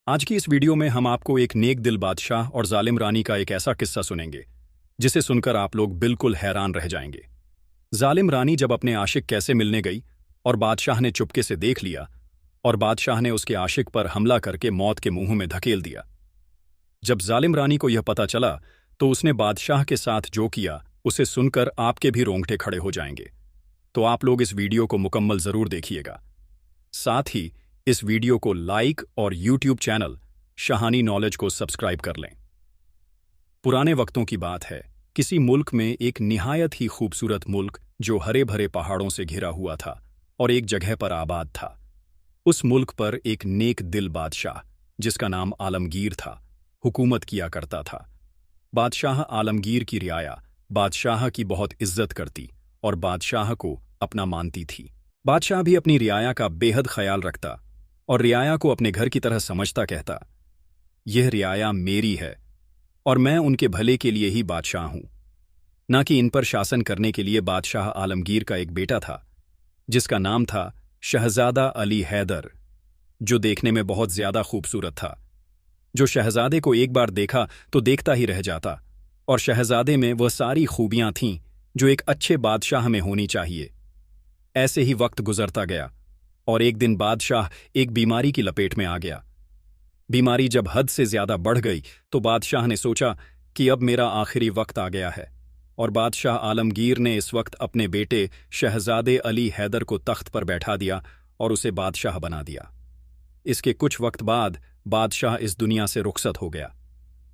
आज की इस वीडियो में हम आपको एक नेक दिल बादशाह और जालिम रानी का एक ऐसा किस्सा सुनेंगे जिसे सुनकर आप लोग बिल्कुल हैरान रह जाएंगे। जालिम रानी जब अपने आशिक कैसे मिलने गई और बादशाह ने चुपके से देख लिया और बादशाह ने उसके आशिक पर हमला करके मौत के मुंह में धकेल दिया। जब जालिम रानी को यह पता चला तो उसने बादशाह के साथ जो किया उसे सुनकर आपके भी रोंगटे खड़े हो जाएंगे। तो आप लोग इस वीडियो को मुकम्मल जरूर देखिएगा। साथ ही इस वीडियो को लाइक और यूट्यूब चैनल शाहानी नॉलेज को सब्सक्राइब कर लें। पुराने वक्तों की बात है, किसी मुल्क में एक निहायत ही खूबसूरत मुल्क जो हरे भरे पहाड़ों से घिरा हुआ था और एक जगह पर आबाद था। उस मुल्क पर एक नेक दिल बादशाह जिसका नाम आलमगीर था, हुकूमत किया करता था। बादशाह आलमगीर की रियाया बादशाह की बहुत इज्जत करती और बादशाह को अपना मानती थी। बादशाह भी अपनी रियाया का बेहद ख्याल रखता और रियाया को अपने घर की तरह समझता, कहता, यह रियाया मेरी है और मैं उनके भले के लिए ही बादशाह हूं, ना कि इन पर शासन करने के लिए। बादशाह आलमगीर का एक बेटा था जिसका नाम था शहजादा अली हैदर, जो देखने में बहुत ज्यादा खूबसूरत था। जो शहजादे को एक बार देखा तो देखता ही रह जाता और शहजादे में वह सारी खूबियां थीं जो एक अच्छे बादशाह में होनी चाहिए। ऐसे ही वक्त गुजरता गया और एक दिन बादशाह एक बीमारी की लपेट में आ गया। बीमारी जब हद से ज्यादा बढ़ गई तो बादशाह ने सोचा कि अब मेरा आखिरी वक्त आ गया है, और बादशाह आलमगीर ने इस वक्त अपने बेटे शहजादे अली हैदर को तख्त पर बैठा दिया और उसे बादशाह बना दिया। इसके कुछ वक्त बाद बादशाह इस दुनिया से रुखसत हो गया।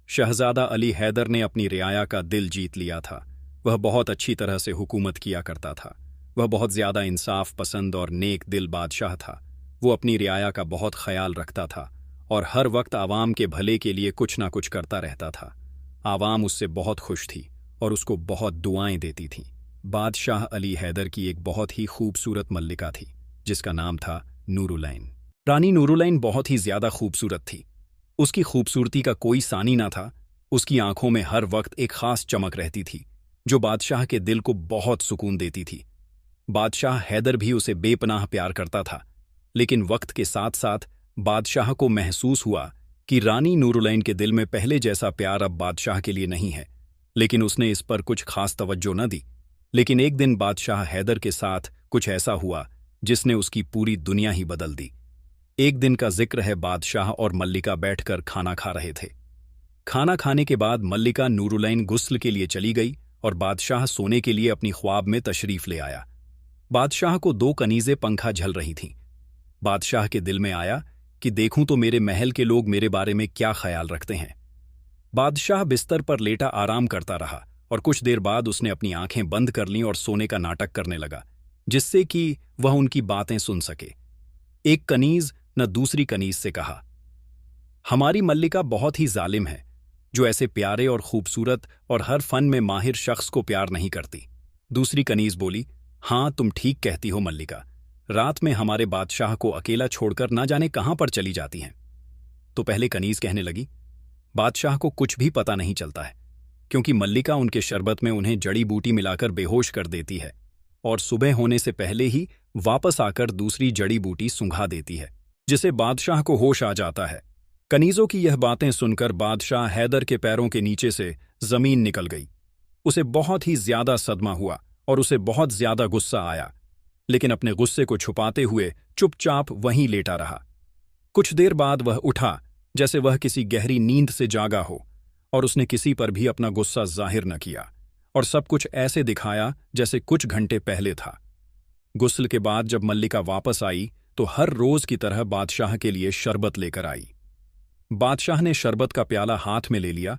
शहजादा अली हैदर ने अपनी रियाया का दिल जीत लिया था। वह बहुत अच्छी तरह से हुकूमत किया करता था। वह बहुत ज्यादा इंसाफ पसंद और नेक दिल बादशाह था। वो अपनी रियाया का बहुत ख्याल रखता था और हर वक्त आवाम के भले के लिए कुछ ना कुछ करता रहता था। आवाम उससे बहुत खुश थी और उसको बहुत दुआएं देती थीं। बादशाह अली हैदर की एक बहुत ही खूबसूरत मल्लिका थी जिसका नाम था नूरुलैन। रानी नूरुलैन बहुत ही ज्यादा खूबसूरत थी। उसकी खूबसूरती का कोई सानी ना था। उसकी आंखों में हर वक्त एक खास चमक रहती थी जो बादशाह के दिल को बहुत सुकून देती थी। बादशाह हैदर भी उसे बेपनाह प्यार करता था, लेकिन वक्त के साथ साथ बादशाह को महसूस हुआ कि रानी नूरुलैन के दिल में पहले जैसा प्यार अब बादशाह के लिए नहीं है, लेकिन उसने इस पर कुछ खास तवज्जो न दी। लेकिन एक दिन बादशाह हैदर के साथ कुछ ऐसा हुआ जिसने उसकी पूरी दुनिया ही बदल दी। एक दिन का जिक्र है, बादशाह और मल्लिका बैठकर खाना खा रहे थे। खाना खाने के बाद मल्लिका नूरुलैन गुस्ल के लिए चली गई और बादशाह सोने के लिए अपनी ख्वाब में तशरीफ ले आया। बादशाह को 2 कनीजें पंखा झल रही थीं। बादशाह के दिल में आया कि देखूं तो मेरे महल के लोग मेरे बारे में क्या ख्याल रखते हैं। बादशाह बिस्तर पर लेटा आराम करता रहा और कुछ देर बाद उसने अपनी आंखें बंद कर लीं और सोने का नाटक करने लगा, जिससे कि वह उनकी बातें सुन सके। एक कनीज न दूसरी कनीज से कहा, हमारी मल्लिका बहुत ही जालिम है, जो ऐसे प्यारे और खूबसूरत और हर फन में माहिर शख्स को प्यार नहीं करती। दूसरी कनीज बोली, हाँ, तुम ठीक कहती हो मल्लिका, रात में हमारे बादशाह को अकेला छोड़कर ना जाने कहां पर चली जाती हैं। तो पहले कनीज कहने लगी, बादशाह को कुछ भी पता नहीं चलता है, क्योंकि मल्लिका उनके शरबत में उन्हें जड़ी बूटी मिलाकर बेहोश कर देती है और सुबह होने से पहले ही वापस आकर दूसरी जड़ी बूटी सूंघा देती है, जिसे बादशाह को होश आ जाता है। कनीजों की यह बातें सुनकर बादशाह हैदर के पैरों के नीचे से जमीन निकल गई। उसे बहुत ही ज्यादा सदमा हुआ और उसे बहुत ज्यादा गुस्सा आया, लेकिन अपने गुस्से को छुपाते हुए चुपचाप वहीं लेटा रहा। कुछ देर बाद वह उठा जैसे वह किसी गहरी नींद से जागा हो, और उसने किसी पर भी अपना गुस्सा जाहिर न किया और सब कुछ ऐसे दिखाया जैसे कुछ घंटे पहले था। गुस्ल के बाद जब मल्लिका वापस आई तो हर रोज की तरह बादशाह के लिए शरबत लेकर आई। बादशाह ने शरबत का प्याला हाथ में ले लिया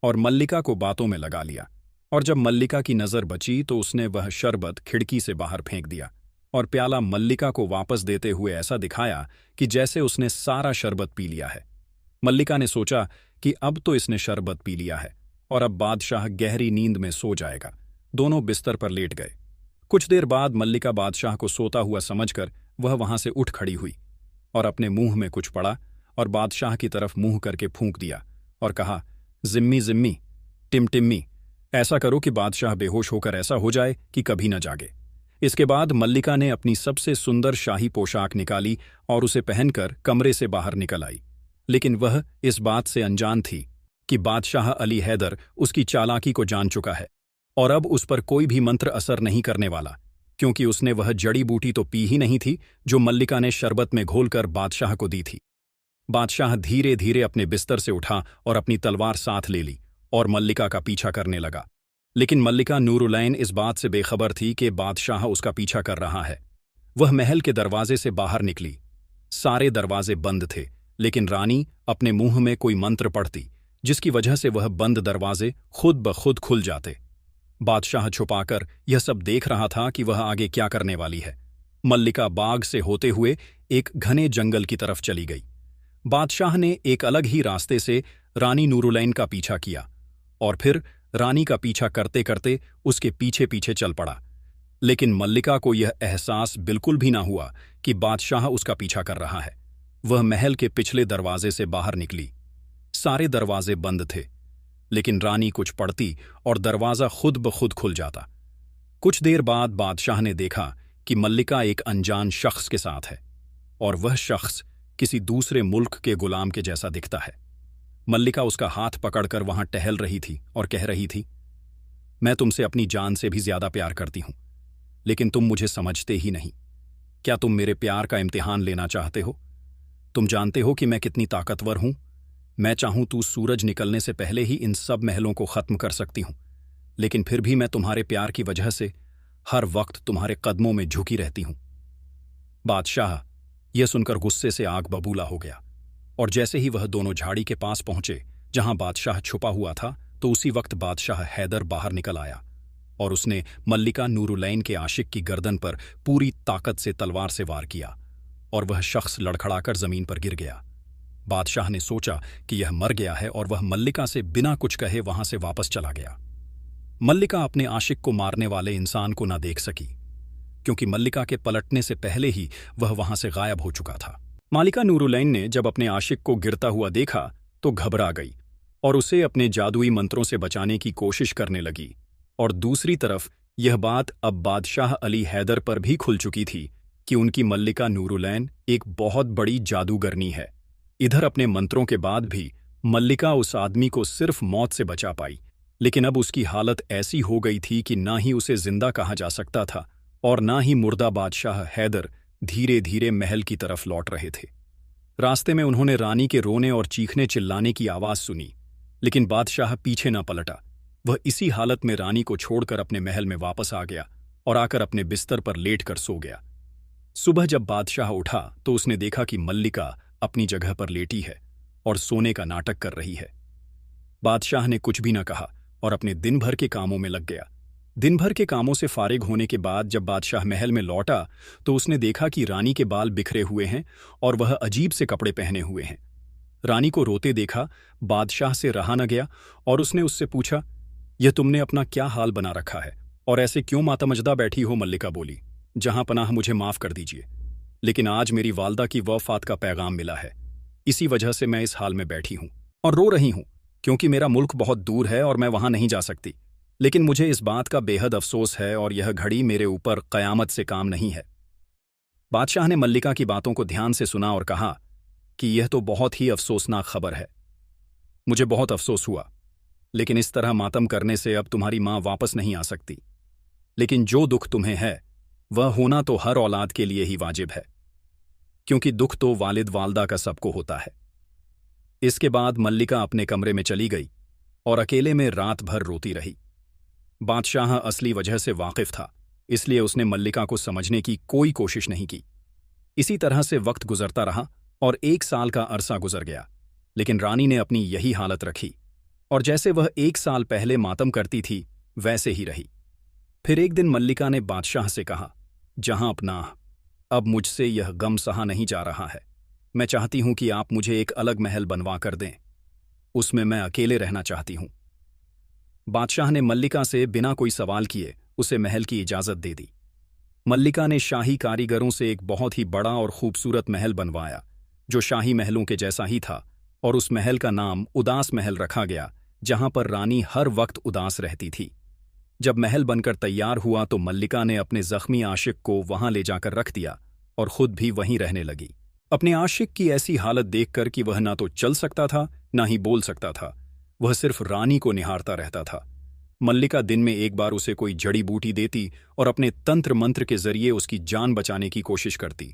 और मल्लिका को बातों में लगा लिया, और जब मल्लिका की नजर बची तो उसने वह शरबत खिड़की से बाहर फेंक दिया और प्याला मल्लिका को वापस देते हुए ऐसा दिखाया कि जैसे उसने सारा शरबत पी लिया है। मल्लिका ने सोचा कि अब तो इसने शरबत पी लिया है और अब बादशाह गहरी नींद में सो जाएगा। दोनों बिस्तर पर लेट गए। कुछ देर बाद मल्लिका बादशाह को सोता हुआ समझकर वह वहां से उठ खड़ी हुई और अपने मुंह में कुछ पड़ा और बादशाह की तरफ मुंह करके फूंक दिया और कहा, जिम्मी जिम्मी टिमटिम्मी, ऐसा करो कि बादशाह बेहोश होकर ऐसा हो जाए कि कभी न जागे। इसके बाद मल्लिका ने अपनी सबसे सुंदर शाही पोशाक निकाली और उसे पहनकर कमरे से बाहर निकल आई। लेकिन वह इस बात से अनजान थी कि बादशाह अली हैदर उसकी चालाकी को जान चुका है और अब उस पर कोई भी मंत्र असर नहीं करने वाला, क्योंकि उसने वह जड़ी बूटी तो पी ही नहीं थी जो मल्लिका ने शरबत में घोलकर बादशाह को दी थी। बादशाह धीरे धीरे अपने बिस्तर से उठा और अपनी तलवार साथ ले ली और मल्लिका का पीछा करने लगा। लेकिन मल्लिका नूरुलैन इस बात से बेखबर थी कि बादशाह उसका पीछा कर रहा है। वह महल के दरवाजे से बाहर निकली। सारे दरवाजे बंद थे, लेकिन रानी अपने मुंह में कोई मंत्र पढ़ती, जिसकी वजह से वह बंद दरवाजे खुद ब खुद खुल जाते। बादशाह छुपाकर यह सब देख रहा था कि वह आगे क्या करने वाली है। मल्लिका बाग से होते हुए एक घने जंगल की तरफ चली गई। बादशाह ने एक अलग ही रास्ते से रानी नूरुलैन का पीछा किया और फिर रानी का पीछा करते करते उसके पीछे पीछे चल पड़ा। लेकिन मल्लिका को यह एहसास बिल्कुल भी ना हुआ कि बादशाह उसका पीछा कर रहा है। वह महल के पिछले दरवाजे से बाहर निकली। सारे दरवाजे बंद थे, लेकिन रानी कुछ पढ़ती और दरवाजा खुद ब खुद खुल जाता। कुछ देर बाद बादशाह ने देखा कि मल्लिका एक अनजान शख्स के साथ है और वह शख्स किसी दूसरे मुल्क के गुलाम के जैसा दिखता है। मल्लिका उसका हाथ पकड़कर वहां टहल रही थी और कह रही थी, मैं तुमसे अपनी जान से भी ज्यादा प्यार करती हूं, लेकिन तुम मुझे समझते ही नहीं। क्या तुम मेरे प्यार का इम्तिहान लेना चाहते हो? तुम जानते हो कि मैं कितनी ताकतवर हूं। मैं चाहूं तो सूरज निकलने से पहले ही इन सब महलों को खत्म कर सकती हूं, लेकिन फिर भी मैं तुम्हारे प्यार की वजह से हर वक्त तुम्हारे कदमों में झुकी रहती हूं। बादशाह यह सुनकर गुस्से से आग बबूला हो गया और जैसे ही वह दोनों झाड़ी के पास पहुंचे जहां बादशाह छुपा हुआ था, तो उसी वक्त बादशाह हैदर बाहर निकल आया और उसने मल्लिका नूरुलैन के आशिक की गर्दन पर पूरी ताकत से तलवार से वार किया और वह शख्स लड़खड़ाकर जमीन पर गिर गया। बादशाह ने सोचा कि यह मर गया है और वह मल्लिका से बिना कुछ कहे वहां से वापस चला गया। मल्लिका अपने आशिक को मारने वाले इंसान को न देख सकी, क्योंकि मल्लिका के पलटने से पहले ही वह वहां से गायब हो चुका था। मल्लिका नूरुलैन ने जब अपने आशिक को गिरता हुआ देखा तो घबरा गई और उसे अपने जादुई मंत्रों से बचाने की कोशिश करने लगी। और दूसरी तरफ यह बात अब बादशाह अली हैदर पर भी खुल चुकी थी कि उनकी मल्लिका नूरुलैन एक बहुत बड़ी जादूगरनी है। इधर अपने मंत्रों के बाद भी मल्लिका उस आदमी को सिर्फ मौत से बचा पाई, लेकिन अब उसकी हालत ऐसी हो गई थी कि ना ही उसे जिंदा कहा जा सकता था और ना ही मुर्दा बादशाह हैदर धीरे धीरे महल की तरफ लौट रहे थे। रास्ते में उन्होंने रानी के रोने और चीखने चिल्लाने की आवाज सुनी, लेकिन बादशाह पीछे न पलटा। वह इसी हालत में रानी को छोड़कर अपने महल में वापस आ गया और आकर अपने बिस्तर पर लेटकर सो गया। सुबह जब बादशाह उठा तो उसने देखा कि मल्लिका अपनी जगह पर लेटी है और सोने का नाटक कर रही है। बादशाह ने कुछ भी न कहा और अपने दिन भर के कामों में लग गया। दिन भर के कामों से फारिग होने के बाद जब बादशाह महल में लौटा तो उसने देखा कि रानी के बाल बिखरे हुए हैं और वह अजीब से कपड़े पहने हुए हैं। रानी को रोते देखा बादशाह से रहा न गया और उसने उससे पूछा, यह तुमने अपना क्या हाल बना रखा है और ऐसे क्यों मातमजदा बैठी हो? मल्लिका बोली, जहां पनाह मुझे माफ कर दीजिए, लेकिन आज मेरी वालदा की वफात का पैगाम मिला है। इसी वजह से मैं इस हाल में बैठी हूं और रो रही हूं, क्योंकि मेरा मुल्क बहुत दूर है और मैं वहां नहीं जा सकती। लेकिन मुझे इस बात का बेहद अफसोस है और यह घड़ी मेरे ऊपर क़यामत से काम नहीं है। बादशाह ने मल्लिका की बातों को ध्यान से सुना और कहा कि यह तो बहुत ही अफसोसनाक खबर है। मुझे बहुत अफसोस हुआ, लेकिन इस तरह मातम करने से अब तुम्हारी मां वापस नहीं आ सकती। लेकिन जो दुख तुम्हें है वह होना तो हर औलाद के लिए ही वाजिब है, क्योंकि दुख तो वालिद वालदा का सबको होता है। इसके बाद मल्लिका अपने कमरे में चली गई और अकेले में रात भर रोती रही। बादशाह असली वजह से वाकिफ था, इसलिए उसने मल्लिका को समझने की कोई कोशिश नहीं की। इसी तरह से वक्त गुजरता रहा और 1 साल का अरसा गुजर गया, लेकिन रानी ने अपनी यही हालत रखी और जैसे वह 1 साल पहले मातम करती थी वैसे ही रही। फिर एक दिन मल्लिका ने बादशाह से कहा, जहां अपना अब मुझसे यह गम सहा नहीं जा रहा है। मैं चाहती हूं कि आप मुझे एक अलग महल बनवा कर दें, उसमें मैं अकेले रहना चाहती हूं। बादशाह ने मल्लिका से बिना कोई सवाल किए उसे महल की इजाजत दे दी। मल्लिका ने शाही कारीगरों से एक बहुत ही बड़ा और खूबसूरत महल बनवाया, जो शाही महलों के जैसा ही था, और उस महल का नाम उदास महल रखा गया, जहां पर रानी हर वक्त उदास रहती थी। जब महल बनकर तैयार हुआ तो मल्लिका ने अपने जख्मी आशिक को वहां ले जाकर रख दिया और खुद भी वहीं रहने लगी। अपने आशिक की ऐसी हालत देखकर कि वह ना तो चल सकता था ना ही बोल सकता था, वह सिर्फ रानी को निहारता रहता था। मल्लिका दिन में एक बार उसे कोई जड़ी बूटी देती और अपने तंत्र मंत्र के जरिए उसकी जान बचाने की कोशिश करती,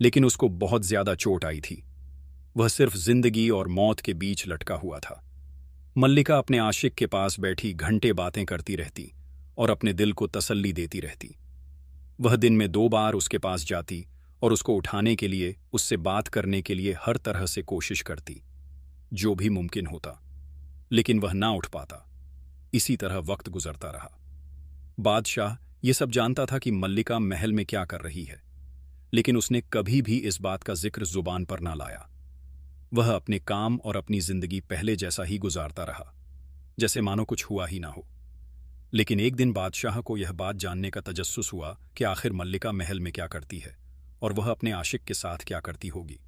लेकिन उसको बहुत ज्यादा चोट आई थी। वह सिर्फ जिंदगी और मौत के बीच लटका हुआ था। मल्लिका अपने आशिक के पास बैठी घंटे बातें करती रहती और अपने दिल को तसल्ली देती रहती। वह दिन में 2 बार उसके पास जाती और उसको उठाने के लिए, उससे बात करने के लिए हर तरह से कोशिश करती, जो भी मुमकिन होता, लेकिन वह ना उठ पाता। इसी तरह वक्त गुजरता रहा। बादशाह ये सब जानता था कि मल्लिका महल में क्या कर रही है, लेकिन उसने कभी भी इस बात का जिक्र जुबान पर ना लाया। वह अपने काम और अपनी जिंदगी पहले जैसा ही गुजारता रहा, जैसे मानो कुछ हुआ ही ना हो। लेकिन एक दिन बादशाह को यह बात जानने का तजस्सुस हुआ कि आखिर मल्लिका महल में क्या करती है और वह अपने आशिक के साथ क्या करती होगी।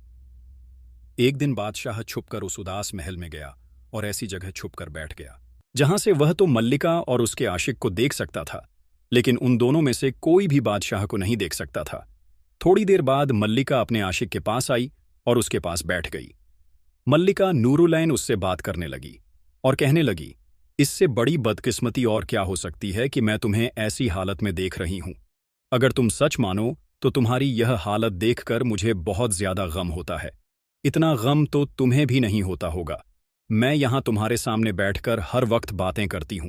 एक दिन बादशाह छुपकर उस उदास महल में गया और ऐसी जगह छुपकर बैठ गया जहां से वह तो मल्लिका और उसके आशिक को देख सकता था, लेकिन उन दोनों में से कोई भी बादशाह को नहीं देख सकता था। थोड़ी देर बाद मल्लिका अपने आशिक के पास आई और उसके पास बैठ गई। मल्लिका नूरुलैन उससे बात करने लगी और कहने लगी, इससे बड़ी बदकिस्मती और क्या हो सकती है कि मैं तुम्हें ऐसी हालत में देख रही हूं। अगर तुम सच मानो तो तुम्हारी यह हालत देखकर मुझे बहुत ज्यादा गम होता है। इतना गम तो तुम्हें भी नहीं होता होगा। मैं यहां तुम्हारे सामने बैठकर हर वक्त बातें करती हूं,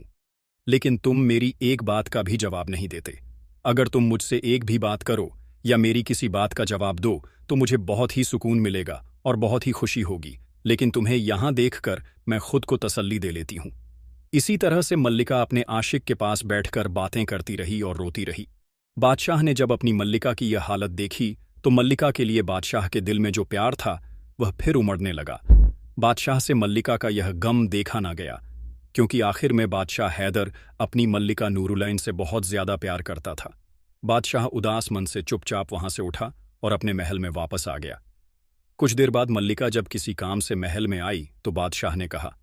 लेकिन तुम मेरी एक बात का भी जवाब नहीं देते। अगर तुम मुझसे एक भी बात करो या मेरी किसी बात का जवाब दो तो मुझे बहुत ही सुकून मिलेगा और बहुत ही खुशी होगी, लेकिन तुम्हें यहां देखकर मैं खुद को तसल्ली दे लेती हूं। इसी तरह से मल्लिका अपने आशिक के पास बैठकर बातें करती रही और रोती रही। बादशाह ने जब अपनी मल्लिका की यह हालत देखी तो मल्लिका के लिए बादशाह के दिल में जो प्यार था वह फिर उमड़ने लगा। बादशाह से मल्लिका का यह गम देखा ना गया, क्योंकि आखिर में बादशाह हैदर अपनी मल्लिका नूरुलैन से बहुत ज्यादा प्यार करता था। बादशाह उदास मन से चुपचाप वहां से उठा और अपने महल में वापस आ गया। कुछ देर बाद मल्लिका जब किसी काम से महल में आई तो बादशाह ने कहा,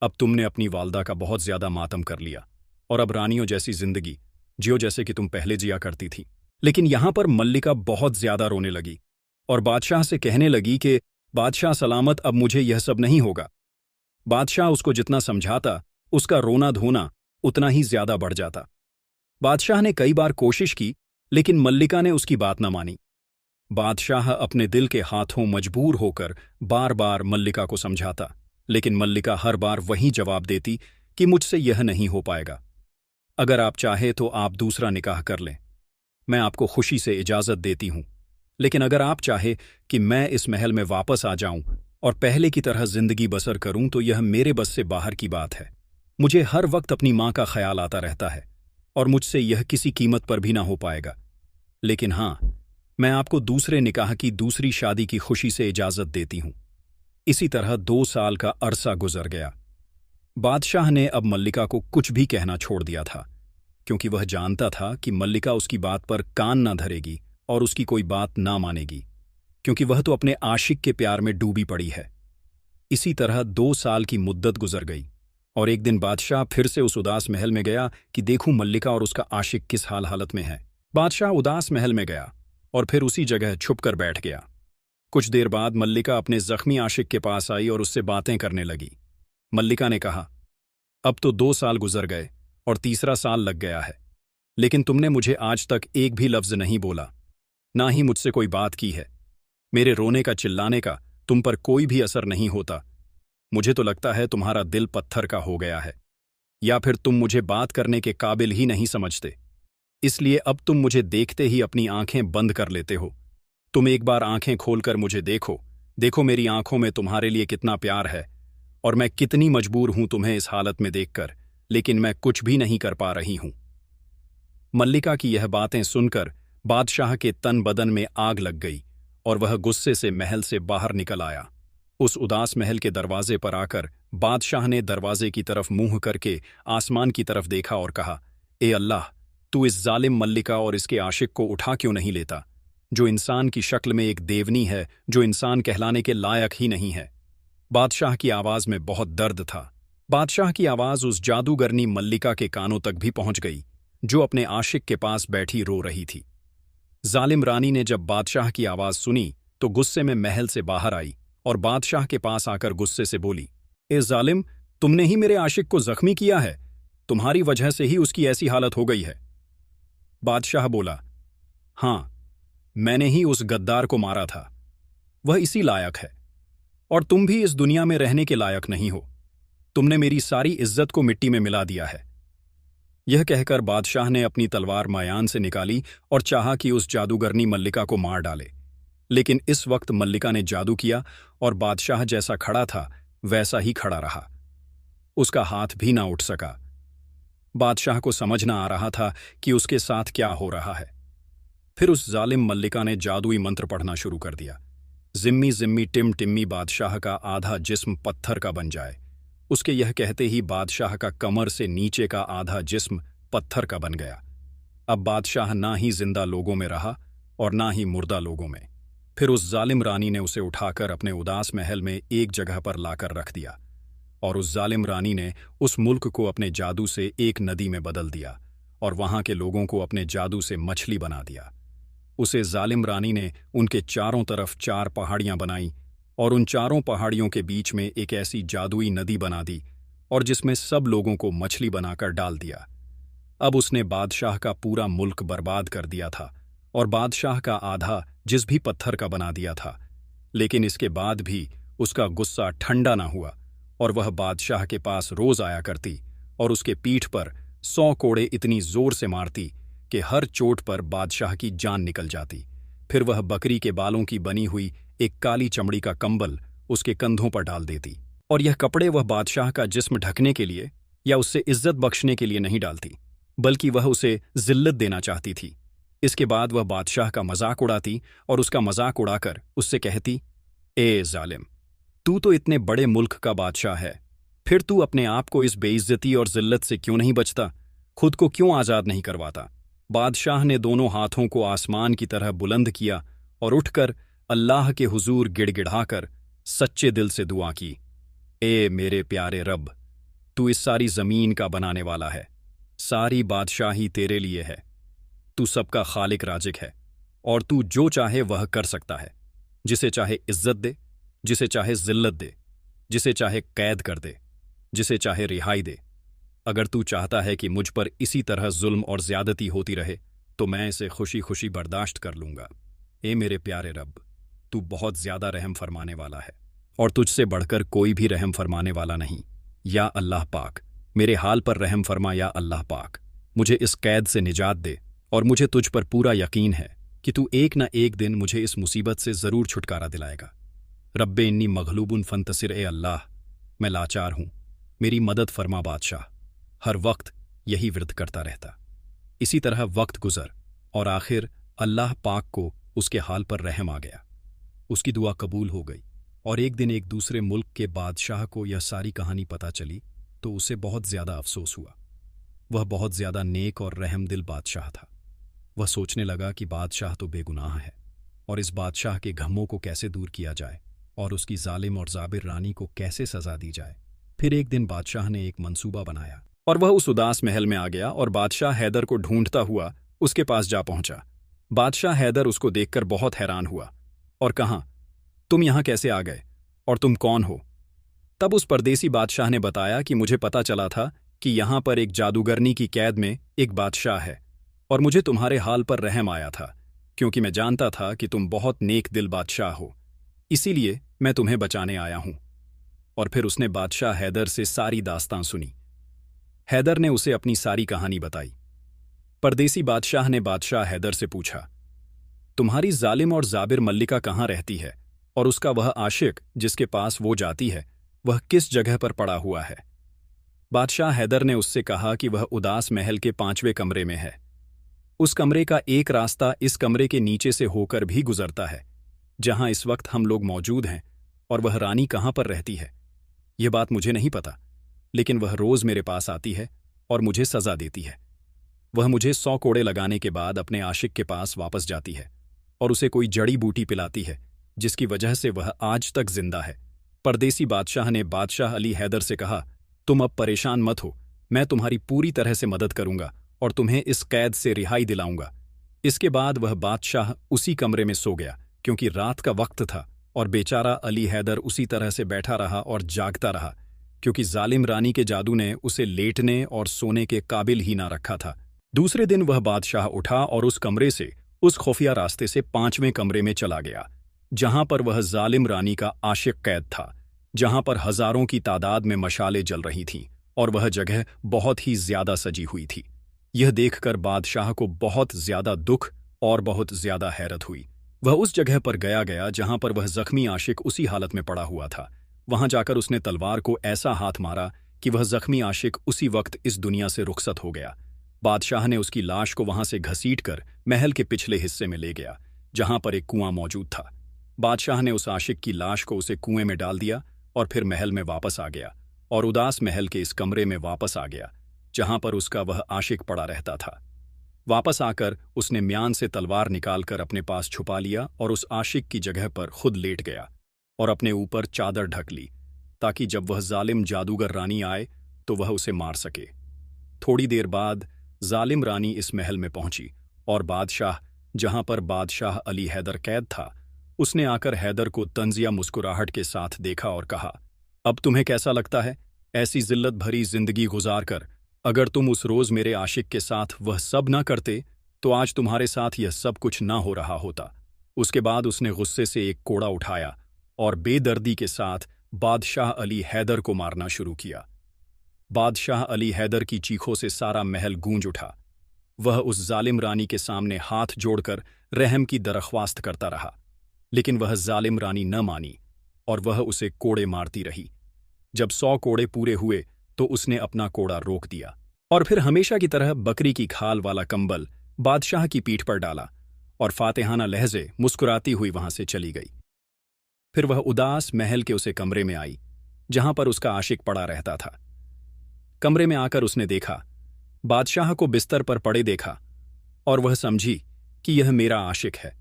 अब तुमने अपनी वालदा का बहुत ज्यादा मातम कर लिया और अब रानियों जैसी जिंदगी जियो जैसे कि तुम पहले जिया करती थी। लेकिन यहां पर मल्लिका बहुत ज्यादा रोने लगी और बादशाह से कहने लगी कि बादशाह सलामत, अब मुझे यह सब नहीं होगा। बादशाह उसको जितना समझाता उसका रोना धोना उतना ही ज्यादा बढ़ जाता। बादशाह ने कई बार कोशिश की, लेकिन मल्लिका ने उसकी बात न मानी। बादशाह अपने दिल के हाथों मजबूर होकर बार बार मल्लिका को समझाता, लेकिन मल्लिका हर बार वही जवाब देती कि मुझसे यह नहीं हो पाएगा। अगर आप चाहे तो आप दूसरा निकाह कर लें, मैं आपको खुशी से इजाजत देती हूं, लेकिन अगर आप चाहे कि मैं इस महल में वापस आ जाऊं और पहले की तरह जिंदगी बसर करूं तो यह मेरे बस से बाहर की बात है। मुझे हर वक्त अपनी मां का ख्याल आता रहता है और मुझसे यह किसी कीमत पर भी ना हो पाएगा। लेकिन हां, मैं आपको दूसरे निकाह की दूसरी शादी की खुशी से इजाजत देती हूं। इसी तरह 2 साल का अरसा गुजर गया। बादशाह ने अब मल्लिका को कुछ भी कहना छोड़ दिया था, क्योंकि वह जानता था कि मल्लिका उसकी बात पर कान ना धरेगी और उसकी कोई बात ना मानेगी, क्योंकि वह तो अपने आशिक के प्यार में डूबी पड़ी है। इसी तरह 2 साल की मुद्दत गुजर गई और एक दिन बादशाह फिर से उस उदास महल में गया कि देखूं मल्लिका और उसका आशिक किस हालत में है। बादशाह उदास महल में गया और फिर उसी जगह छुपकर बैठ गया। कुछ देर बाद मल्लिका अपने जख्मी आशिक के पास आई और उससे बातें करने लगी। मल्लिका ने कहा, अब तो 2 साल गुजर गए और तीसरा साल लग गया है, लेकिन तुमने मुझे आज तक एक भी लफ्ज नहीं बोला, ना ही मुझसे कोई बात की है। मेरे रोने का चिल्लाने का तुम पर कोई भी असर नहीं होता। मुझे तो लगता है तुम्हारा दिल पत्थर का हो गया है, या फिर तुम मुझे बात करने के काबिल ही नहीं समझते। इसलिए अब तुम मुझे देखते ही अपनी आंखें बंद कर लेते हो। तुम एक बार आंखें खोलकर मुझे देखो, देखो मेरी आंखों में तुम्हारे लिए कितना प्यार है और मैं कितनी मजबूर हूं तुम्हें इस हालत में देखकर, लेकिन मैं कुछ भी नहीं कर पा रही हूं। मल्लिका की यह बातें सुनकर बादशाह के तन बदन में आग लग गई और वह गुस्से से महल से बाहर निकल आया। उस उदास महल के दरवाजे पर आकर बादशाह ने दरवाजे की तरफ मुंह करके आसमान की तरफ देखा और कहा, ए अल्लाह, तू इस जालिम मल्लिका और इसके आशिक को उठा क्यों नहीं लेता, जो इंसान की शक्ल में एक देवनी है, जो इंसान कहलाने के लायक ही नहीं है। बादशाह की आवाज में बहुत दर्द था। बादशाह की आवाज उस जादूगरनी मल्लिका के कानों तक भी पहुंच गई, जो अपने आशिक के पास बैठी रो रही थी। जालिम रानी ने जब बादशाह की आवाज सुनी तो गुस्से में महल से बाहर आई और बादशाह के पास आकर गुस्से से बोली, ए जालिम, तुमने ही मेरे आशिक को जख्मी किया है। तुम्हारी वजह से ही उसकी ऐसी हालत हो गई है। बादशाह बोला, हां, मैंने ही उस गद्दार को मारा था। वह इसी लायक है, और तुम भी इस दुनिया में रहने के लायक नहीं हो। तुमने मेरी सारी इज्जत को मिट्टी में मिला दिया है। यह कहकर बादशाह ने अपनी तलवार मायान से निकाली और चाहा कि उस जादूगरनी मल्लिका को मार डाले, लेकिन इस वक्त मल्लिका ने जादू किया और बादशाह जैसा खड़ा था वैसा ही खड़ा रहा। उसका हाथ भी ना उठ सका। बादशाह को समझ ना आ रहा था कि उसके साथ क्या हो रहा है। फिर उस जालिम मल्लिका ने जादुई मंत्र पढ़ना शुरू कर दिया। जिम्मी जिम्मी टिम टिम्मी बादशाह का आधा जिस्म पत्थर का बन जाए। उसके यह कहते ही बादशाह का कमर से नीचे का आधा जिस्म पत्थर का बन गया। अब बादशाह ना ही जिंदा लोगों में रहा और ना ही मुर्दा लोगों में। फिर उस जालिम रानी ने उसे उठाकर अपने उदास महल में एक जगह पर लाकर रख दिया, और उस जालिम रानी ने उस मुल्क को अपने जादू से एक नदी में बदल दिया और वहां के लोगों को अपने जादू से मछली बना दिया। उसे जालिम रानी ने उनके चारों तरफ 4 पहाड़ियां बनाई और उन चारों पहाड़ियों के बीच में एक ऐसी जादुई नदी बना दी और जिसमें सब लोगों को मछली बनाकर डाल दिया। अब उसने बादशाह का पूरा मुल्क बर्बाद कर दिया था और बादशाह का आधा जिस भी पत्थर का बना दिया था, लेकिन इसके बाद भी उसका गुस्सा ठंडा ना हुआ और वह बादशाह के पास रोज आया करती और उसके पीठ पर 100 कोड़े इतनी जोर से मारती कि हर चोट पर बादशाह की जान निकल जाती। फिर वह बकरी के बालों की बनी हुई एक काली चमड़ी का कंबल उसके कंधों पर डाल देती, और यह कपड़े वह बादशाह का जिस्म ढकने के लिए या उससे इज्जत बख्शने के लिए नहीं डालती, बल्कि वह उसे जिल्लत देना चाहती थी। इसके बाद वह बादशाह का मजाक उड़ाती और उसका मजाक उड़ाकर उससे कहती, ए जालिम, तू तो इतने बड़े मुल्क का बादशाह है, फिर तू अपने आप को इस बेइज्जती और जिल्लत से क्यों नहीं बचता? खुद को क्यों आज़ाद नहीं करवाता? बादशाह ने दोनों हाथों को आसमान की तरह बुलंद किया और उठकर अल्लाह के हुजूर गिड़गिड़ाकर सच्चे दिल से दुआ की, ए मेरे प्यारे रब, तू इस सारी जमीन का बनाने वाला है, सारी बादशाही तेरे लिए है, तू सबका खालिक राजिक है और तू जो चाहे वह कर सकता है। जिसे चाहे इज्जत दे, जिसे चाहे जिल्लत दे, जिसे चाहे कैद कर दे, जिसे चाहे रिहाई दे। अगर तू चाहता है कि मुझ पर इसी तरह जुल्म और ज्यादती होती रहे तो मैं इसे खुशी खुशी बर्दाश्त कर लूंगा। ए मेरे प्यारे रब, तू बहुत ज्यादा रहम फरमाने वाला है और तुझसे बढ़कर कोई भी रहम फरमाने वाला नहीं। या अल्लाह पाक, मेरे हाल पर रहम फरमा। या अल्लाह पाक, मुझे इस कैद से निजात दे और मुझे तुझ पर पूरा यकीन है कि तू एक न एक दिन मुझे इस मुसीबत से जरूर छुटकारा दिलाएगा। रब्बे इन्नी मगलूबुन फंतसिर, ए अल्लाह, मैं लाचार हूं, मेरी मदद फरमा। बादशाह हर वक्त यही विर्द करता रहता। इसी तरह वक्त गुजर और आखिर अल्लाह पाक को उसके हाल पर रहम आ गया। उसकी दुआ कबूल हो गई और एक दिन एक दूसरे मुल्क के बादशाह को यह सारी कहानी पता चली तो उसे बहुत ज्यादा अफसोस हुआ। वह बहुत ज्यादा नेक और रहमदिल बादशाह था। वह सोचने लगा कि बादशाह तो बेगुनाह है और इस बादशाह के गमों को कैसे दूर किया जाए और उसकी जालिम और जाबिर रानी को कैसे सजा दी जाए। फिर एक दिन बादशाह ने एक मंसूबा बनाया और वह उस उदास महल में आ गया और बादशाह हैदर को ढूंढता हुआ उसके पास जा पहुंचा। बादशाह हैदर उसको देखकर बहुत हैरान हुआ और कहा, तुम यहां कैसे आ गए और तुम कौन हो? तब उस परदेसी बादशाह ने बताया कि मुझे पता चला था कि यहां पर एक जादूगरनी की कैद में एक बादशाह है और मुझे तुम्हारे हाल पर रहम आया था, क्योंकि मैं जानता था कि तुम बहुत नेक दिल बादशाह हो, इसीलिए मैं तुम्हें बचाने आया हूं। और फिर उसने बादशाह हैदर से सारी दास्तां सुनी। हैदर ने उसे अपनी सारी कहानी बताई। परदेसी बादशाह ने बादशाह हैदर से पूछा, तुम्हारी जालिम और जाबिर मल्लिका कहाँ रहती है और उसका वह आशिक जिसके पास वो जाती है वह किस जगह पर पड़ा हुआ है? बादशाह हैदर ने उससे कहा कि वह उदास महल के 5वें कमरे में है। उस कमरे का एक रास्ता इस कमरे के नीचे से होकर भी गुजरता है जहां इस वक्त हम लोग मौजूद हैं, और वह रानी कहां पर रहती है यह बात मुझे नहीं पता, लेकिन वह रोज मेरे पास आती है और मुझे सजा देती है। वह मुझे 100 कोड़े लगाने के बाद अपने आशिक के पास वापस जाती है और उसे कोई जड़ी बूटी पिलाती है जिसकी वजह से वह आज तक जिंदा है। परदेसी बादशाह ने बादशाह अली हैदर से कहा, तुम अब परेशान मत हो, मैं तुम्हारी पूरी तरह से मदद करूंगा और तुम्हें इस कैद से रिहाई दिलाऊंगा। इसके बाद वह बादशाह उसी कमरे में सो गया क्योंकि रात का वक्त था और बेचारा अली हैदर उसी तरह से बैठा रहा और जागता रहा, क्योंकि जालिम रानी के जादू ने उसे लेटने और सोने के काबिल ही ना रखा था। दूसरे दिन वह बादशाह उठा और उस कमरे से, उस खुफिया रास्ते से 5वें कमरे में चला गया, जहां पर वह जालिम रानी का आशिक कैद था, जहां पर हजारों की तादाद में मशालें जल रही थीं और वह जगह बहुत ही ज्यादा सजी हुई थी। यह देखकर बादशाह को बहुत ज्यादा दुख और बहुत ज्यादा हैरत हुई। वह उस जगह पर गया जहां पर वह जख्मी आशिक उसी हालत में पड़ा हुआ था। वहां जाकर उसने तलवार को ऐसा हाथ मारा कि वह जख्मी आशिक उसी वक्त इस दुनिया से रुखसत हो गया। बादशाह ने उसकी लाश को वहां से घसीटकर महल के पिछले हिस्से में ले गया, जहां पर एक कुआं मौजूद था। बादशाह ने उस आशिक की लाश को उसे कुएं में डाल दिया और फिर महल में वापस आ गया और उदास महल के इस कमरे में वापस आ गया, जहां पर उसका वह आशिक पड़ा रहता था। वापस आकर उसने म्यान से तलवार निकालकर अपने पास छुपा लिया और उस आशिक की जगह पर खुद लेट गया और अपने ऊपर चादर ढक ली, ताकि जब वह जालिम जादूगर रानी आए तो वह उसे मार सके। थोड़ी देर बाद जालिम रानी इस महल में पहुंची और बादशाह, जहां पर बादशाह अली हैदर कैद था, उसने आकर हैदर को तंजिया मुस्कुराहट के साथ देखा और कहा, अब तुम्हें कैसा लगता है ऐसी जिल्लत भरी जिंदगी गुजार कर? अगर तुम उस रोज मेरे आशिक के साथ वह सब न करते तो आज तुम्हारे साथ यह सब कुछ ना हो रहा होता। उसके बाद उसने गुस्से से एक कोड़ा उठाया और बेदर्दी के साथ बादशाह अली हैदर को मारना शुरू किया। बादशाह अली हैदर की चीखों से सारा महल गूंज उठा। वह उस जालिम रानी के सामने हाथ जोड़कर रहम की दरख्वास्त करता रहा, लेकिन वह जालिम रानी न मानी और वह उसे कोड़े मारती रही। जब 100 कोड़े पूरे हुए तो उसने अपना कोड़ा रोक दिया और फिर हमेशा की तरह बकरी की खाल वाला कंबल बादशाह की पीठ पर डाला और फातिहाना लहजे मुस्कुराती हुई वहां से चली गई। फिर वह उदास महल के उसे कमरे में आई जहां पर उसका आशिक पड़ा रहता था। कमरे में आकर उसने देखा, बादशाह को बिस्तर पर पड़े देखा और वह समझी कि यह मेरा आशिक है।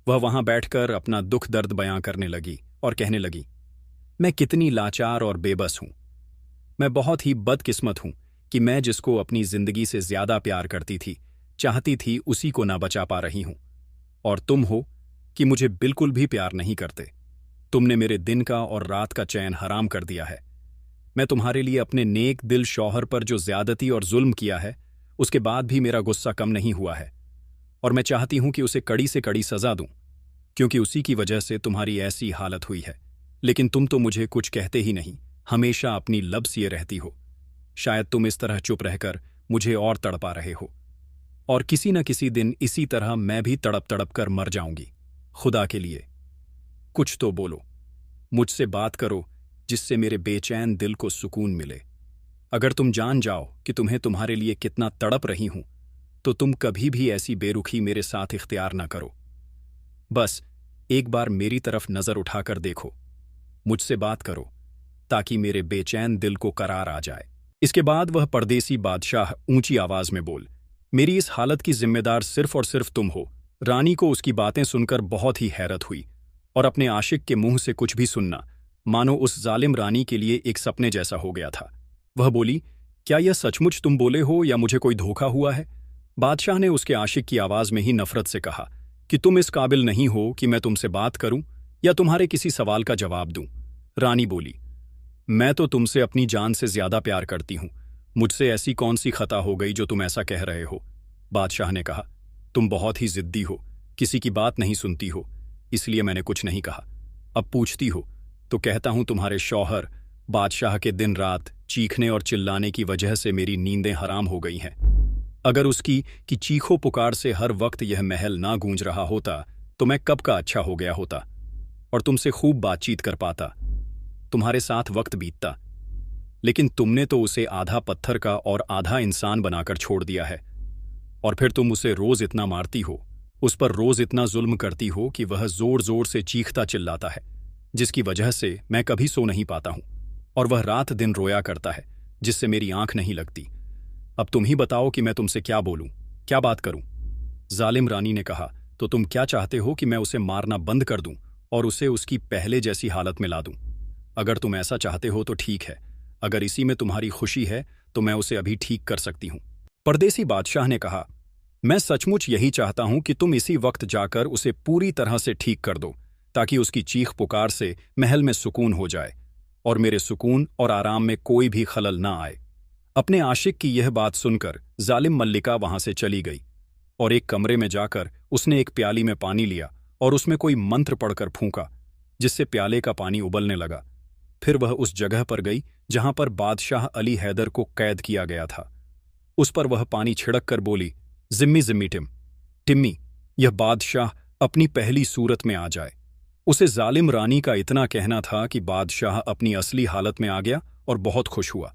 वह वहां बैठकर अपना दुख दर्द बयां करने लगी और कहने लगी, मैं कितनी लाचार और बेबस हूं। मैं बहुत ही बदकिस्मत हूं कि मैं जिसको अपनी जिंदगी से ज्यादा प्यार करती थी, चाहती थी, उसी को ना बचा पा रही हूं। और तुम हो कि मुझे बिल्कुल भी प्यार नहीं करते। तुमने मेरे दिन का और रात का चैन हराम कर दिया है। मैं तुम्हारे लिए अपने नेक दिल शौहर पर जो ज्यादती और जुल्म किया है, उसके बाद भी मेरा गुस्सा कम नहीं हुआ है और मैं चाहती हूं कि उसे कड़ी से कड़ी सजा दूं, क्योंकि उसी की वजह से तुम्हारी ऐसी हालत हुई है। लेकिन तुम तो मुझे कुछ कहते ही नहीं, हमेशा अपनी लब सिए रहती हो। शायद तुम इस तरह चुप रहकर मुझे और तड़पा रहे हो और किसी न किसी दिन इसी तरह मैं भी तड़प तड़प कर मर जाऊंगी। खुदा के लिए कुछ तो बोलो, मुझसे बात करो जिससे मेरे बेचैन दिल को सुकून मिले। अगर तुम जान जाओ कि तुम्हें तुम्हारे लिए कितना तड़प रही हूं, तो तुम कभी भी ऐसी बेरुखी मेरे साथ इख्तियार ना करो। बस एक बार मेरी तरफ नजर उठाकर देखो, मुझसे बात करो, ताकि मेरे बेचैन दिल को करार आ जाए। इसके बाद वह परदेसी बादशाह ऊंची आवाज में बोल, मेरी इस हालत की जिम्मेदार सिर्फ और सिर्फ तुम हो। रानी को उसकी बातें सुनकर बहुत ही हैरत हुई और अपने आशिक के मुंह से कुछ भी सुनना मानो उस जालिम रानी के लिए एक सपने जैसा हो गया था। वह बोली, क्या यह सचमुच तुम बोले हो या मुझे कोई धोखा हुआ है? बादशाह ने उसके आशिक की आवाज में ही नफरत से कहा कि तुम इस काबिल नहीं हो कि मैं तुमसे बात करूं या तुम्हारे किसी सवाल का जवाब दूं। रानी बोली, मैं तो तुमसे अपनी जान से ज्यादा प्यार करती हूं। मुझसे ऐसी कौन सी खता हो गई जो तुम ऐसा कह रहे हो? बादशाह ने कहा, तुम बहुत ही जिद्दी हो, किसी की बात नहीं सुनती हो, इसलिए मैंने कुछ नहीं कहा। अब पूछती हो तो कहता हूं, तुम्हारे शौहर बादशाह के दिन रात चीखने और चिल्लाने की वजह से मेरी नींदें हराम हो गई हैं। अगर उसकी कि चीखो पुकार से हर वक्त यह महल ना गूंज रहा होता तो मैं कब का अच्छा हो गया होता और तुमसे खूब बातचीत कर पाता, तुम्हारे साथ वक्त बीतता। लेकिन तुमने तो उसे आधा पत्थर का और आधा इंसान बनाकर छोड़ दिया है और फिर तुम उसे रोज इतना मारती हो, उस पर रोज इतना जुल्म करती हो कि वह जोर जोर से चीखता चिल्लाता है, जिसकी वजह से मैं कभी सो नहीं पाता हूं और वह रात दिन रोया करता है, जिससे मेरी आंख नहीं लगती। अब तुम ही बताओ कि मैं तुमसे क्या बोलूं, क्या बात करूं? जालिम रानी ने कहा, तो तुम क्या चाहते हो कि मैं उसे मारना बंद कर दूं और उसे उसकी पहले जैसी हालत में ला दूं? अगर तुम ऐसा चाहते हो तो ठीक है, अगर इसी में तुम्हारी खुशी है तो मैं उसे अभी ठीक कर सकती हूं। परदेसी बादशाह ने कहा, मैं सचमुच यही चाहता हूं कि तुम इसी वक्त जाकर उसे पूरी तरह से ठीक कर दो, ताकि उसकी चीख पुकार से महल में सुकून हो जाए और मेरे सुकून और आराम में कोई भी खलल ना आए। अपने आशिक की यह बात सुनकर जालिम मल्लिका वहां से चली गई और एक कमरे में जाकर उसने एक प्याली में पानी लिया और उसमें कोई मंत्र पढ़कर फूंका, जिससे प्याले का पानी उबलने लगा। फिर वह उस जगह पर गई जहां पर बादशाह अली हैदर को कैद किया गया था। उस पर वह पानी छिड़क कर बोली, जिम्मी जिम्मी टिम्मी, यह बादशाह अपनी पहली सूरत में आ जाए। उसे जालिम रानी का इतना कहना था कि बादशाह अपनी असली हालत में आ गया और बहुत खुश हुआ।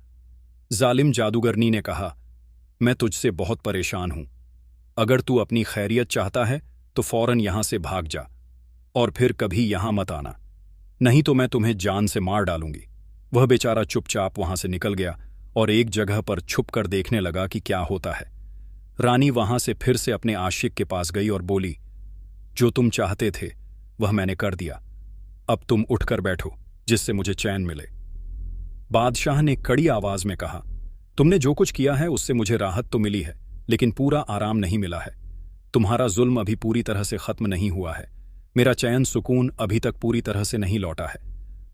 जालिम जादूगरनी ने कहा, मैं तुझसे बहुत परेशान हूं। अगर तू अपनी खैरियत चाहता है तो फौरन यहां से भाग जा और फिर कभी यहां मत आना, नहीं तो मैं तुम्हें जान से मार डालूंगी। वह बेचारा चुपचाप वहां से निकल गया और एक जगह पर छुप कर देखने लगा कि क्या होता है। रानी वहां से फिर से अपने आशिक के पास गई और बोली, जो तुम चाहते थे वह मैंने कर दिया, अब तुम उठकर बैठो जिससे मुझे चैन मिले। बादशाह ने कड़ी आवाज में कहा, तुमने जो कुछ किया है उससे मुझे राहत तो मिली है, लेकिन पूरा आराम नहीं मिला है। तुम्हारा जुल्म अभी पूरी तरह से खत्म नहीं हुआ है। मेरा चैन सुकून अभी तक पूरी तरह से नहीं लौटा है।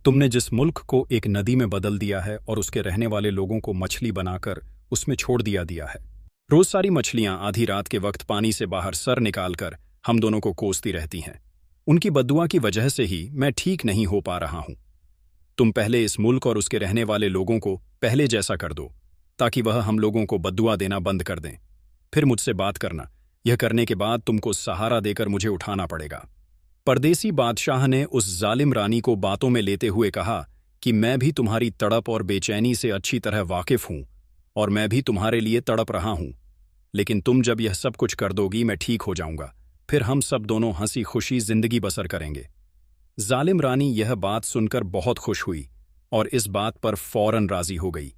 तुमने जिस मुल्क को एक नदी में बदल दिया है और उसके रहने वाले लोगों को मछली बनाकर उसमें छोड़ दिया है। रोज सारी मछलियां आधी रात के वक्त पानी से बाहर सर निकालकर हम दोनों को कोसती रहती हैं। उनकी बद्दुआ की वजह से ही मैं ठीक नहीं हो पा रहा हूं। तुम पहले इस मुल्क और उसके रहने वाले लोगों को पहले जैसा कर दो, ताकि वह हम लोगों को बद्दुआ देना बंद कर दें। फिर मुझसे बात करना। यह करने के बाद तुमको सहारा देकर मुझे उठाना पड़ेगा। परदेसी बादशाह ने उस जालिम रानी को बातों में लेते हुए कहा कि मैं भी तुम्हारी तड़प और बेचैनी से अच्छी तरह वाकिफ हूं और मैं भी तुम्हारे लिए तड़प रहा हूं, लेकिन तुम जब यह सब कुछ कर दोगी मैं ठीक हो जाऊंगा। फिर हम सब दोनों हंसी खुशी जिंदगी बसर करेंगे। जालिम रानी यह बात सुनकर बहुत खुश हुई और इस बात पर फौरन राजी हो गई,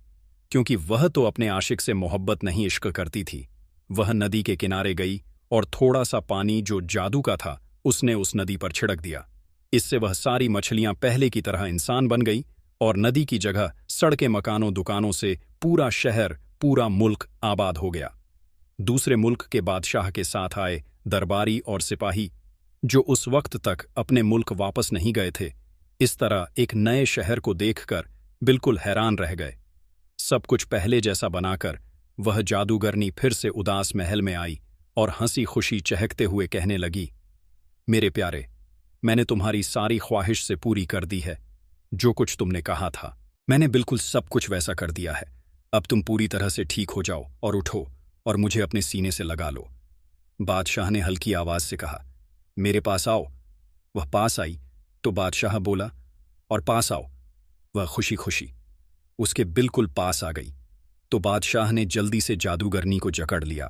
क्योंकि वह तो अपने आशिक से मोहब्बत नहीं इश्क करती थी। वह नदी के किनारे गई और थोड़ा सा पानी जो जादू का था उसने उस नदी पर छिड़क दिया। इससे वह सारी मछलियां पहले की तरह इंसान बन गई और नदी की जगह सड़कें, मकानों, दुकानों से पूरा शहर, पूरा मुल्क आबाद हो गया। दूसरे मुल्क के बादशाह के साथ आए दरबारी और सिपाही, जो उस वक्त तक अपने मुल्क वापस नहीं गए थे, इस तरह एक नए शहर को देखकर बिल्कुल हैरान रह गए। सब कुछ पहले जैसा बनाकर वह जादूगरनी फिर से उदास महल में आई और हंसी खुशी चहकते हुए कहने लगी, मेरे प्यारे, मैंने तुम्हारी सारी ख्वाहिश से पूरी कर दी है। जो कुछ तुमने कहा था मैंने बिल्कुल सब कुछ वैसा कर दिया है। अब तुम पूरी तरह से ठीक हो जाओ और उठो और मुझे अपने सीने से लगा लो। बादशाह ने हल्की आवाज से कहा, मेरे पास आओ। वह पास आई तो बादशाह बोला, और पास आओ। वह खुशी खुशी उसके बिल्कुल पास आ गई तो बादशाह ने जल्दी से जादूगरनी को जकड़ लिया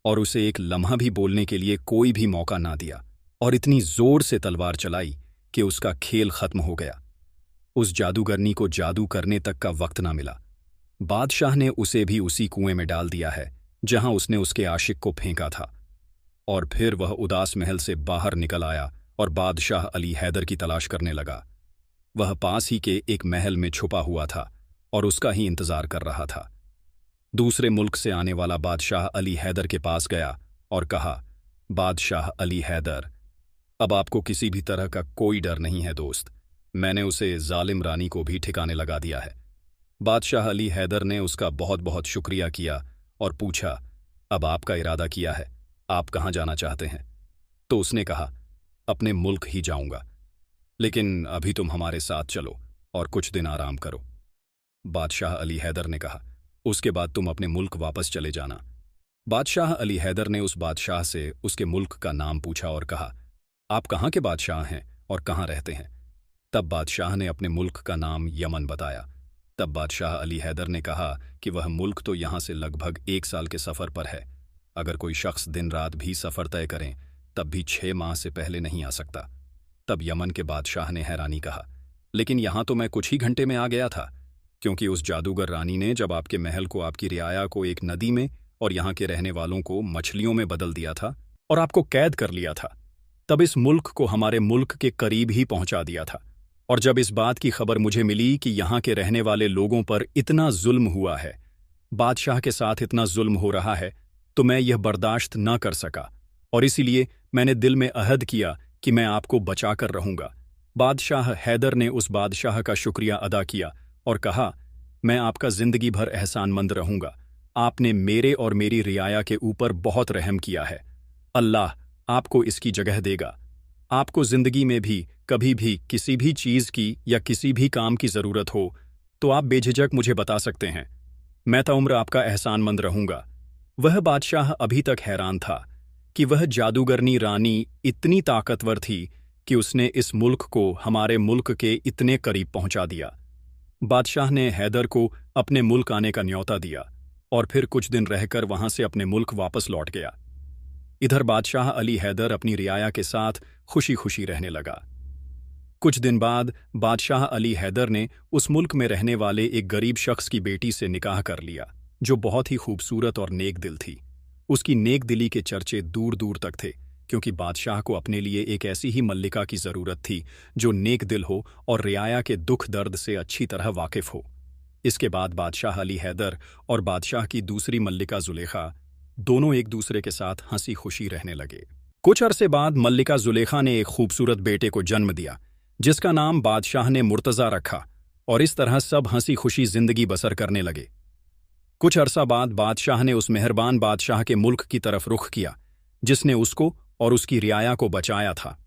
और उसे एक लम्हा भी बोलने के लिए कोई भी मौका ना दिया और इतनी जोर से तलवार चलाई कि उसका खेल खत्म हो गया। उस जादूगरनी को जादू करने तक का वक्त ना मिला। बादशाह ने उसे भी उसी कुएं में डाल दिया है जहां उसने उसके आशिक को फेंका था। और फिर वह उदास महल से बाहर निकल आया और बादशाह अली हैदर की तलाश करने लगा। वह पास ही के एक महल में छुपा हुआ था और उसका ही इंतजार कर रहा था। दूसरे मुल्क से आने वाला बादशाह अली हैदर के पास गया और कहा, बादशाह अली हैदर, अब आपको किसी भी तरह का कोई डर नहीं है दोस्त। मैंने उसे जालिम रानी को भी ठिकाने लगा दिया है। बादशाह अली हैदर ने उसका बहुत बहुत शुक्रिया किया और पूछा, अब आपका इरादा किया है, आप कहाँ जाना चाहते हैं? तो उसने कहा, अपने मुल्क ही जाऊंगा, लेकिन अभी तुम हमारे साथ चलो और कुछ दिन आराम करो। बादशाह अली हैदर ने कहा, उसके बाद तुम अपने मुल्क वापस चले जाना। बादशाह अली हैदर ने उस बादशाह से उसके मुल्क का नाम पूछा और कहा, आप कहाँ के बादशाह हैं और कहाँ रहते हैं? तब बादशाह ने अपने मुल्क का नाम यमन बताया। तब बादशाह अली हैदर ने कहा कि वह मुल्क तो यहाँ से लगभग 1 साल के सफ़र पर है। अगर कोई शख्स दिन रात भी सफ़र तय करें तब भी 6 माह से पहले नहीं आ सकता। तब यमन के बादशाह ने हैरानी कहा, लेकिन यहाँ तो मैं कुछ ही घंटे में आ गया था, क्योंकि उस जादूगर रानी ने जब आपके महल को, आपकी रियाया को एक नदी में और यहाँ के रहने वालों को मछलियों में बदल दिया था और आपको कैद कर लिया था, तब इस मुल्क को हमारे मुल्क के करीब ही पहुंचा दिया था। और जब इस बात की खबर मुझे मिली कि यहाँ के रहने वाले लोगों पर इतना जुल्म हुआ है, बादशाह के साथ इतना जुल्म हो रहा है, तो मैं यह बर्दाश्त न कर सका और इसीलिए मैंने दिल में अहद किया कि मैं आपको बचाकर रहूंगा। बादशाह हैदर ने उस बादशाह का शुक्रिया अदा किया और कहा, मैं आपका जिंदगी भर एहसानमंद रहूंगा। आपने मेरे और मेरी रियाया के ऊपर बहुत रहम किया है। अल्लाह आपको इसकी जगह देगा। आपको जिंदगी में भी कभी भी किसी भी चीज की या किसी भी काम की जरूरत हो तो आप बेझिझक मुझे बता सकते हैं। मैं ताउम्र आपका एहसानमंद रहूंगा। वह बादशाह अभी तक हैरान था कि वह जादूगरनी रानी इतनी ताकतवर थी कि उसने इस मुल्क को हमारे मुल्क के इतने करीब पहुंचा दिया। बादशाह ने हैदर को अपने मुल्क आने का न्योता दिया और फिर कुछ दिन रहकर वहां से अपने मुल्क वापस लौट गया। इधर बादशाह अली हैदर अपनी रियाया के साथ खुशी खुशी रहने लगा। कुछ दिन बाद बादशाह अली हैदर ने उस मुल्क में रहने वाले एक गरीब शख्स की बेटी से निकाह कर लिया, जो बहुत ही खूबसूरत और नेक दिल थी। उसकी नेक दिली के चर्चे दूर दूर तक थे, क्योंकि बादशाह को अपने लिए एक ऐसी ही मल्लिका की जरूरत थी जो नेक दिल हो और रियाया के दुख दर्द से अच्छी तरह वाकिफ हो। इसके बाद बादशाह अली हैदर और बादशाह की दूसरी मल्लिका जुलेखा दोनों एक दूसरे के साथ हंसी खुशी रहने लगे। कुछ अरसे बाद मल्लिका जुलेखा ने एक खूबसूरत बेटे को जन्म दिया, जिसका नाम बादशाह ने मुर्तज़ा रखा, और इस तरह सब हंसी खुशी जिंदगी बसर करने लगे। कुछ अरसा बाद बादशाह ने उस मेहरबान बादशाह के मुल्क की तरफ रुख किया जिसने उसको और उसकी रियाया को बचाया था।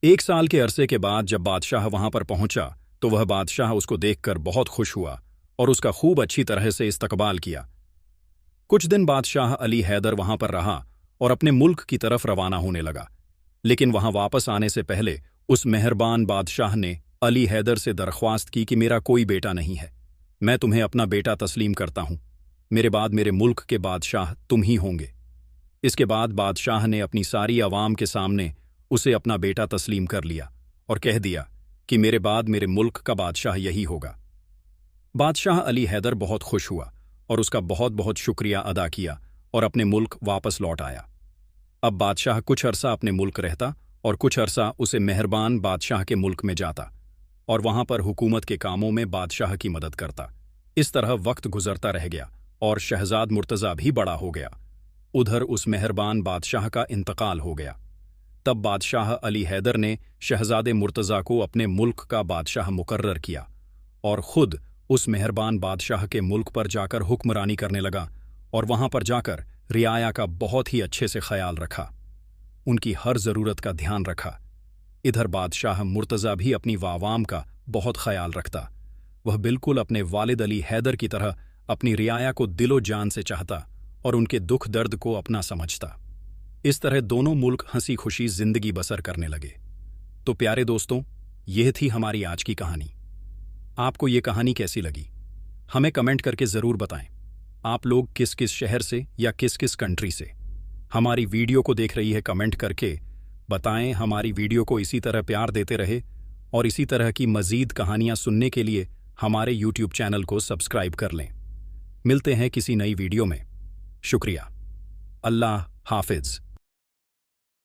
1 साल के अरसे के बाद जब बादशाह वहां पर पहुंचा तो वह बादशाह उसको देखकर बहुत खुश हुआ और उसका खूब अच्छी तरह से इस्तकबाल किया। कुछ दिन बादशाह अली हैदर वहां पर रहा और अपने मुल्क की तरफ रवाना होने लगा, लेकिन वहां वापस आने से पहले उस मेहरबान बादशाह ने अली हैदर से दरख्वास्त की कि मेरा कोई बेटा नहीं है, मैं तुम्हें अपना बेटा तस्लीम करता हूं। मेरे बाद मेरे मुल्क के बादशाह तुम ही होंगे। इसके बाद बादशाह ने अपनी सारी अवाम के सामने उसे अपना बेटा तस्लीम कर लिया और कह दिया कि मेरे बाद मेरे मुल्क का बादशाह यही होगा। बादशाह अली हैदर बहुत खुश हुआ और उसका बहुत बहुत शुक्रिया अदा किया और अपने मुल्क वापस लौट आया। अब बादशाह कुछ अरसा अपने मुल्क रहता और कुछ अरसा उसे मेहरबान बादशाह के मुल्क में जाता और वहां पर हुकूमत के कामों में बादशाह की मदद करता। इस तरह वक्त गुजरता रह गया और शहजाद मुर्तज़ा भी बड़ा हो गया। उधर उस मेहरबान बादशाह का इंतकाल हो गया। तब बादशाह अली हैदर ने शहजादे मुर्तज़ा को अपने मुल्क का बादशाह मुकर्रर किया और खुद उस मेहरबान बादशाह के मुल्क पर जाकर हुक्मरानी करने लगा और वहां पर जाकर रियाया का बहुत ही अच्छे से ख्याल रखा, उनकी हर जरूरत का ध्यान रखा। इधर बादशाह मुर्तज़ा भी अपनी वावाम का बहुत ख्याल रखता। वह बिल्कुल अपने वालिद अली हैदर की तरह अपनी रियाया को दिलो जान से चाहता और उनके दुख दर्द को अपना समझता। इस तरह दोनों मुल्क हंसी खुशी जिंदगी बसर करने लगे। तो प्यारे दोस्तों, यह थी हमारी आज की कहानी। आपको ये कहानी कैसी लगी हमें कमेंट करके ज़रूर बताएं। आप लोग किस किस शहर से या किस किस कंट्री से हमारी वीडियो को देख रही है, कमेंट करके बताएं। हमारी वीडियो को इसी तरह प्यार देते रहे और इसी तरह की मज़ीद कहानियां सुनने के लिए हमारे YouTube चैनल को सब्सक्राइब कर लें। मिलते हैं किसी नई वीडियो में। शुक्रिया। अल्लाह हाफिज़।